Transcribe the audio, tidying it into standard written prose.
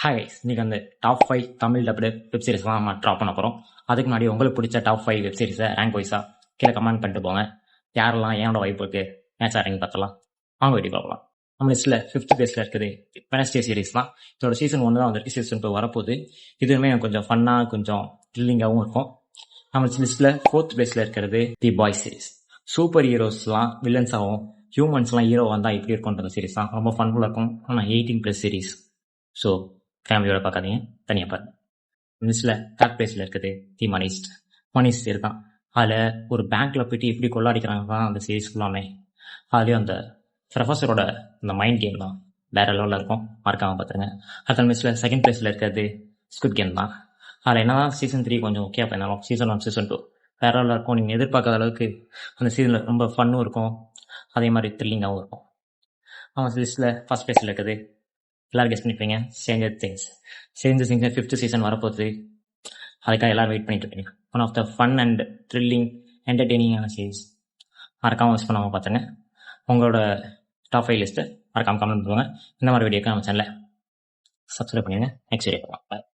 Hi guys, இன்னைக்கு வந்து top 5 Tamil dubbed web சீரிஸ்லாம் நம்ம ட்ராப் பண்ண போகிறோம். அதுக்கு முன்னாடி உங்களுக்கு பிடிச்ச டாப் 5 வெப் சீரிஸை ரேங்க் வைஸாக கீழே கமெண்ட் பண்ணிட்டு போங்க. யாரெல்லாம் என்னோட வாய்ப்பு இருக்கு மேட்ச் ஆடிங்க பார்த்தலாம். வாங்க வீடியோ பார்க்கலாம். நம்ம லிஸ்ட்டில் 5th பிளேஸில் இருக்குது வெனஸ்டே சீரிஸ் தான். இதோட சீசன் 1 தான் வந்துருக்கு. சீசன் 2 வரப்போகுது. இதுவுமே கொஞ்சம் ஃபன்னாக கொஞ்சம் த்ரில்லிங்காகவும் இருக்கும். நம்ம லிஸ்ட்டில் 4th பிளேஸில் இருக்கிறது தி பாய்ஸ் சீரிஸ். சூப்பர் ஹீரோஸ்லாம் வில்லன்ஸாகவும் ஹியூமன்ஸ்லாம் ஹீரோ வந்தால் இப்படி இருக்கும்ன்ற சீரிஸ் தான். ரொம்ப ஃபன்ஃபுல்லாக இருக்கும். ஆனால் 18+ சீரிஸ். ஸோ ஃபேமிலியோட பார்க்காதீங்க, தனியாக பாருங்க. லிஸ்ட்டில் தேர்ட் பிளேஸில் இருக்குது தி மணிஸ்ட் இருக்கான். அதில் ஒரு பேங்க்கில் போயிட்டு எப்படி கொள்ளாடிக்கிறாங்க தான் அந்த சீரிஸ் ஃபுல்லாமே. அதுலேயும் அந்த ப்ரொஃபஸரோட அந்த மைண்ட் கேம் தான் வேறு லெவலில் இருக்கும். மறக்காமல் பார்த்துருங்க. அடுத்த லிஸ்ட்டில் செகண்ட் பிளேஸில் இருக்கிறது ஸ்குவிட் கேம் தான். அதில் என்ன தான் சீசன் 3 கொஞ்சம் ஓகே பண்ணாலும் சீசன் 1 சீசன் 2 வேறு லெவலில் இருக்கும். நீங்கள் எதிர்பார்க்காத அளவுக்கு அந்த சீசனில் ரொம்ப ஃபன்னும் இருக்கும், அதே மாதிரி த்ரில்லிங்காகவும் இருக்கும். அவன் லிஸ்ட்டில் ஃபர்ஸ்ட் பிளேஸில் இருக்குது எல்லாரும் கெஸ்ட் பண்ணிப்பீங்க ஸ்ட்ரேஞ்சர் திங்ஸ் 5th சீசன் வரப்போகுது. அதுக்காக எல்லாரும் வெயிட் பண்ணிட்டு இருப்பீங்க. One of the fun and thrilling என்டர்டெய்னிங்கான சீரிஸ். மறக்காமல் மிஸ் பண்ணாமல் பார்த்துங்க. உங்களோட டாப் 5 லிஸ்ட்டு மறக்காமல் கமெண்ட் பண்ணுவாங்க. இந்த மாதிரி வீடியோக்கு நம்ம சேனலை சப்ஸ்கிரைப் பண்ணிடுங்க. நெக்ஸ்ட் வீடியோ பார்க்கலாம். பாய்.